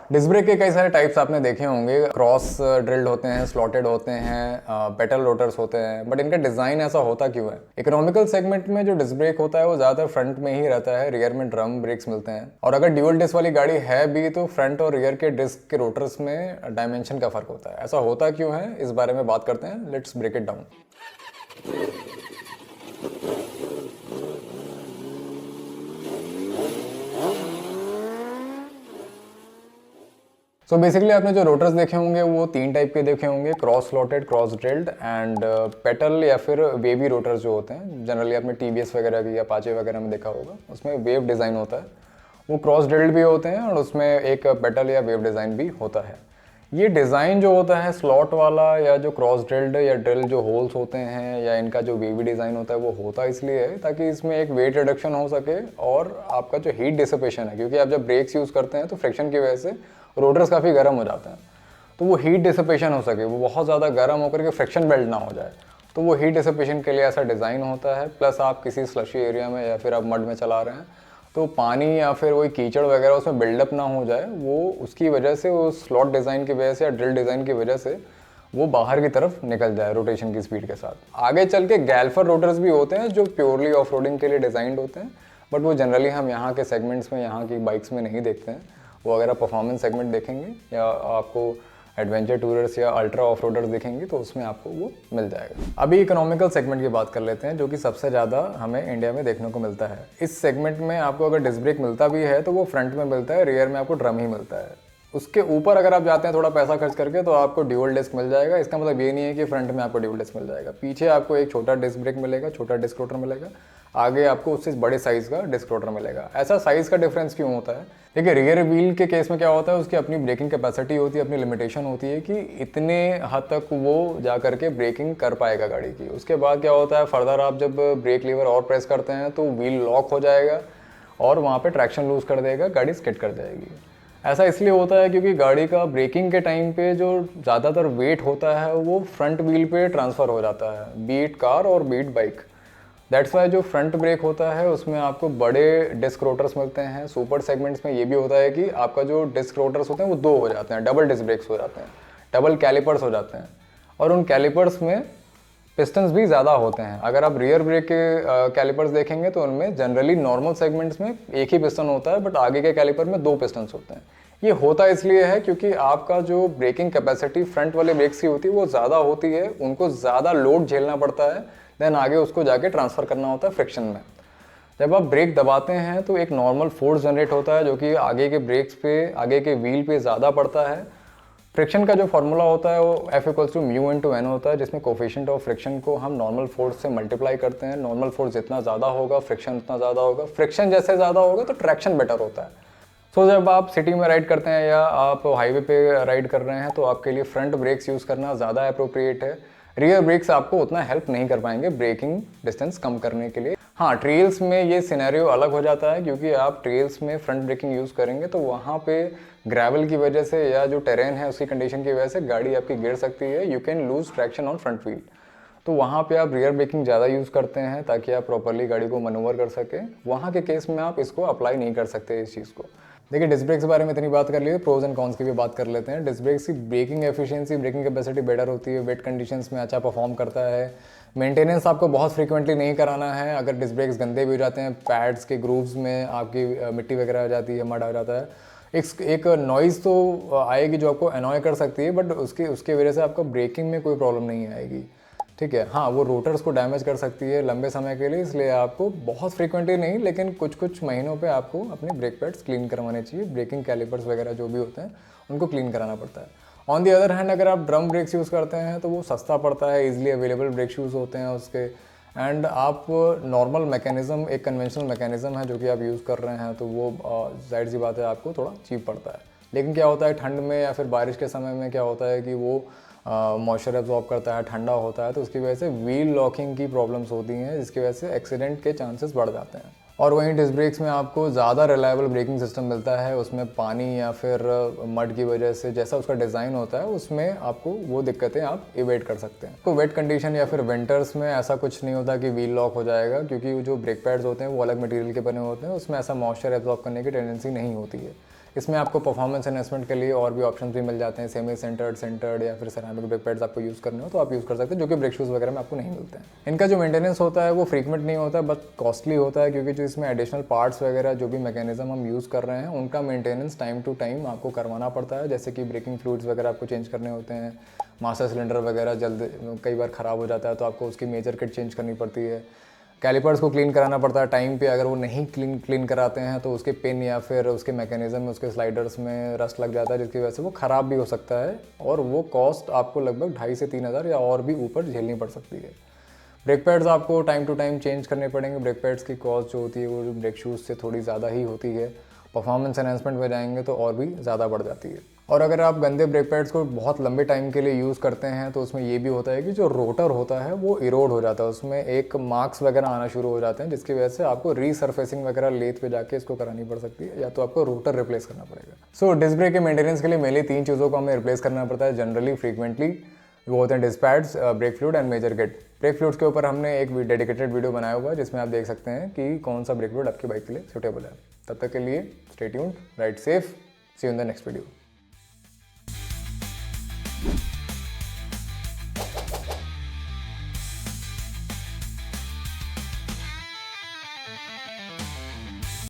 Disc brake के कई सारे टाइप्स आपने देखे होंगे। क्रॉस ड्रिल्ड होते हैं, स्लॉटेड होते हैं, पेटल रोटर्स होते हैं, बट इनका डिज़ाइन ऐसा होता क्यों है? इकोनॉमिकल सेगमेंट में जो डिस्क ब्रेक होता है वो ज़्यादातर फ्रंट में ही रहता है, रियर में ड्रम ब्रेक्स मिलते हैं। और अगर ड्यूअल डिस्क वाली गाड़ी है भी तो फ्रंट और रियर के डिस्क के रोटर्स में डायमेंशन का फर्क होता है। ऐसा होता क्यों है, इस बारे में बात करते हैं। Let's break it down. So basically आपने जो रोटर्स देखे होंगे वो तीन टाइप के देखे होंगे, cross slotted, cross drilled and petal या फिर वेवी रोटर्स जो होते हैं। जनरली आपने टीवीएस वगैरह की या अपाचे वगैरह में देखा होगा, उसमें वेव डिज़ाइन होता है। वो क्रॉस ड्रिल्ड भी होते हैं और उसमें एक पेटल या वेव डिज़ाइन भी होता है। ये डिज़ाइन जो होता है स्लॉट वाला या जो क्रॉस ड्रिल्ड या ड्रिल जो होल्स होते हैं या इनका जो वेवी डिज़ाइन होता है वो होता इसलिए है ताकि इसमें एक वेट रिडक्शन हो सके और आपका जो हीट डिसिपेशन है, क्योंकि आप जब ब्रेक्स यूज़ करते हैं तो फ्रिक्शन की वजह से रोटर्स काफ़ी गर्म हो जाते हैं, तो वो हीट डिसिपेशन हो सके, वो बहुत ज़्यादा गर्म होकर के फ्रिक्शन बिल्ड ना हो जाए, तो वो हीट डिसिपेशन के लिए ऐसा डिज़ाइन होता है। प्लस आप किसी स्लशी एरिया में या फिर आप मड में चला रहे हैं तो पानी या फिर वही कीचड़ वगैरह उसमें बिल्डअप ना हो जाए, वो उसकी वजह से, वो स्लॉट डिज़ाइन की वजह से या ड्रिल डिज़ाइन की वजह से वो बाहर की तरफ निकल जाए रोटेशन की स्पीड के साथ। आगे चल के गैल्फर रोटर्स भी होते हैं जो प्योरली ऑफ रोडिंग के लिए डिज़ाइंड होते हैं, बट वो जनरली हम यहाँ के सेगमेंट्स में, यहाँ की बाइक्स में नहीं देखते हैं। वो अगर आप परफॉर्मेंस सेगमेंट देखेंगे या आपको एडवेंचर टूरर्स या अल्ट्रा ऑफ रोडर्स देखेंगे तो उसमें आपको वो मिल जाएगा। अभी इकोनॉमिकल सेगमेंट की बात कर लेते हैं, जो कि सबसे ज़्यादा हमें इंडिया में देखने को मिलता है। इस सेगमेंट में आपको अगर डिस्क ब्रेक मिलता भी है तो वो फ्रंट में मिलता है, रियर में आपको ड्रम ही मिलता है। उसके ऊपर अगर आप जाते हैं थोड़ा पैसा खर्च करके तो आपको ड्यूअल डिस्क मिल जाएगा। इसका मतलब ये नहीं है कि फ्रंट में आपको ड्यूअल डिस्क मिल जाएगा, पीछे आपको एक छोटा डिस्क ब्रेक मिलेगा, छोटा डिस्क रोटर मिलेगा, आगे आपको उससे बड़े साइज़ का डिस्क रोटर मिलेगा। ऐसा साइज़ का डिफरेंस क्यों होता है? देखिए, रियर व्हील के केस में क्या होता है, उसकी अपनी ब्रेकिंग कैपेसिटी होती है, अपनी लिमिटेशन होती है कि इतने हद तक वो जा करके ब्रेकिंग कर पाएगा गाड़ी की। उसके बाद क्या होता है, फर्दर आप जब ब्रेक लीवर और प्रेस करते हैं तो व्हील लॉक हो जाएगा और वहाँ पे ट्रैक्शन लूज़ कर देगा, गाड़ी स्किड कर जाएगी। ऐसा इसलिए होता है क्योंकि गाड़ी का ब्रेकिंग के टाइम पे जो ज़्यादातर वेट होता है वो फ्रंट व्हील पे ट्रांसफ़र हो जाता है, बीट कार और बीट बाइक। दैट्स वाई जो फ्रंट ब्रेक होता है उसमें आपको बड़े डिस्क रोटर्स मिलते हैं। सुपर सेगमेंट्स में ये भी होता है कि आपका जो डिस्क रोटर्स होते हैं वो दो हो जाते हैं, डबल डिस्क ब्रेक्स हो जाते हैं, डबल कैलिपर्स हो जाते हैं। और उन कैलिपर्स में पिस्टन्स भी ज़्यादा होते हैं। अगर आप रियर ब्रेक के कैलिपर्स देखेंगे तो उनमें जनरली नॉर्मल सेगमेंट्स में एक ही पिस्टन होता है, बट आगे के कैलिपर में दो पिस्टन्स होते हैं। ये होता इसलिए है क्योंकि आपका जो ब्रेकिंग कैपेसिटी फ्रंट वाले ब्रेक्स की होती है वो ज़्यादा होती है, उनको ज़्यादा लोड झेलना पड़ता है, देन आगे उसको जाके ट्रांसफ़र करना होता है फ्रिक्शन में। जब आप ब्रेक दबाते हैं तो एक नॉर्मल फोर्स जनरेट होता है जो कि आगे के ब्रेक्स पे, आगे के व्हील पे ज़्यादा पड़ता है। फ्रिक्शन का जो फॉर्मूला होता है वो F=μ×n होता है, जिसमें कोफिशिएंट ऑफ फ्रिक्शन को हम नॉर्मल फोर्स से मल्टीप्लाई करते हैं। नॉर्मल फोर्स जितना ज़्यादा होगा फ्रिक्शन उतना ज़्यादा होगा, फ्रिक्शन जैसे ज़्यादा होगा तो ट्रैक्शन बेटर होता है। सो जब आप सिटी में राइड करते हैं या आप हाईवे पे राइड कर रहे हैं तो आपके लिए फ्रंट ब्रेक्स यूज़ करना ज़्यादा अप्रोप्रिएट है। रियर ब्रेक्स आपको उतना हेल्प नहीं कर पाएंगे ब्रेकिंग डिस्टेंस कम करने के लिए। हाँ, ट्रेल्स में ये सिनेरियो अलग हो जाता है क्योंकि आप ट्रेल्स में फ्रंट ब्रेकिंग यूज़ करेंगे तो वहाँ पे ग्रेवल की वजह से या जो टेरेन है उसकी कंडीशन की वजह से गाड़ी आपकी गिर सकती है। You can lose traction on front wheel, तो वहाँ पे आप रियर ब्रेकिंग ज़्यादा यूज़ करते हैं ताकि आप प्रॉपरली गाड़ी को मनूवर कर सकें। वहाँ के केस में आप इसको अप्लाई नहीं कर सकते इस चीज़ को। देखिए, डिस्क ब्रेक्स के बारे में इतनी बात कर ली है, प्रोज एंड कॉन्स की भी बात कर लेते हैं। डिस्क ब्रेक्स की braking efficiency, braking capacity better होती है, वेट कंडीशंस में अच्छा परफॉर्म करता है। मेंटेनेंस आपको बहुत फ्रीक्वेंटली नहीं कराना है। अगर डिस्क ब्रेक्स गंदे भी हो जाते हैं, पैड्स के ग्रूव्स में आपकी मिट्टी वगैरह आ जाती है, मड आ जाता है, एक नॉइज़ तो आएगी जो आपको अनॉय कर सकती है, बट उसके वजह से आपको ब्रेकिंग में कोई प्रॉब्लम नहीं आएगी। ठीक है, हाँ, वो रोटर्स को डैमेज कर सकती है लंबे समय के लिए, इसलिए आपको बहुत फ्रीक्वेंटली नहीं लेकिन कुछ कुछ महीनों पे आपको अपने ब्रेक पैड्स क्लीन करवाने चाहिए। ब्रेकिंग कैलिपर्स वगैरह जो भी होते हैं उनको क्लीन कराना पड़ता है। ऑन दी अदर हैंड अगर आप ड्रम ब्रेक्स यूज़ करते हैं तो वो सस्ता पड़ता है, ईजिली अवेलेबल ब्रेक शूज़ होते हैं उसके, एंड आप नॉर्मल मैकेनिज़्म, एक कन्वेंशनल मैकेनिज़्म है जो कि आप यूज़ कर रहे हैं तो वो जाहिर सी बात है आपको थोड़ा चीप पड़ता है। लेकिन क्या होता है ठंड में या फिर बारिश के समय में क्या होता है कि वो मॉइस्चर एब्जॉर्ब करता है, ठंडा होता है, तो उसकी वजह से व्हील लॉकिंग की प्रॉब्लम्स होती हैं जिसकी वजह से एक्सीडेंट के चांसेस बढ़ जाते हैं। और वहीं डिस्क ब्रेक्स में आपको ज़्यादा रिलायबल ब्रेकिंग सिस्टम मिलता है, उसमें पानी या फिर मड की वजह से जैसा उसका डिज़ाइन होता है उसमें आपको वो दिक्कतें आप इवेट कर सकते हैं। तो वेट कंडीशन या फिर विंटर्स में ऐसा कुछ नहीं होता कि व्हील लॉक हो जाएगा, क्योंकि जो ब्रेक पैड्स होते हैं वो अलग मटेरियल के बने होते हैं, उसमें ऐसा मॉइस्चर एब्जॉर्ब करने की टेंडेंसी नहीं होती है। इसमें आपको परफॉर्मेंस एनहांसमेंट के लिए और भी ऑप्शन भी मिल जाते हैं, सेमी सेंटर्ड, सेंटर्ड या फिर सेरामिक ब्रेक पैड्स आपको यूज़ करने हो तो आप यूज़ कर सकते हैं, जो कि ब्रेक शूज़ वगैरह में आपको नहीं मिलते हैं। इनका जो मेंटेनेंस होता है वो फ्रीक्वेंट नहीं होता, बट कॉस्टली होता है, क्योंकि जो इसमें एडिशनल पार्ट्स वगैरह जो भी मैकेनिज्म हम यूज़ कर रहे हैं उनका मेंटेनेंस टाइम टू टाइम आपको करवाना पड़ता है। जैसे कि ब्रेकिंग फ्लूइड्स वगैरह आपको चेंज करने होते हैं, मास्टर सिलेंडर वगैरह जल्द कई बार ख़राब हो जाता है तो आपको उसकी मेजर किट चेंज करनी पड़ती है। कैलिपर्स को क्लीन कराना पड़ता है टाइम पे, अगर वो नहीं क्लीन कराते हैं तो उसके पिन या फिर उसके मैकेनिज्म में, उसके स्लाइडर्स में रस्ट लग जाता है, जिसकी वजह से वो ख़राब भी हो सकता है और वो कॉस्ट आपको लगभग 2,500 से 3,000 या और भी ऊपर झेलनी पड़ सकती है। ब्रेक पैड्स आपको टाइम टू टाइम चेंज करने पड़ेंगे। ब्रेक पैड्स की कॉस्ट जो होती है वो ब्रेक शूज़ से थोड़ी ज़्यादा ही होती है। परफॉर्मेंस एनहांसमेंट में जाएंगे तो और भी ज़्यादा बढ़ जाती है। और अगर आप गंदे ब्रेक पैड्स को बहुत लंबे टाइम के लिए यूज़ करते हैं तो उसमें ये भी होता है कि जो रोटर होता है वो इरोड हो जाता है, उसमें एक मार्क्स वगैरह आना शुरू हो जाते हैं, जिसकी वजह से आपको रीसर्फेसिंग वगैरह लेथ पे जाके इसको करानी पड़ सकती है, या तो आपको रोटर रिप्लेस करना पड़ेगा। सो डिस्क ब्रेक के मेंटेनेंस के लिए मेनली 3 चीज़ों को हमें रिप्लेस करना पड़ता है जनरली, फ्रीक्वेंटली। वो होते हैं disc pads, brake fluid and major kit. Brake fluids के ऊपर हमने एक डेडिकेटेड वीडियो बनाया हुआ है जिसमें आप देख सकते हैं कि कौन सा ब्रेक फ्लूइड आपकी बाइक के लिए सूटेबल है। तब तक के लिए stay tuned, ride safe, see you in the next video.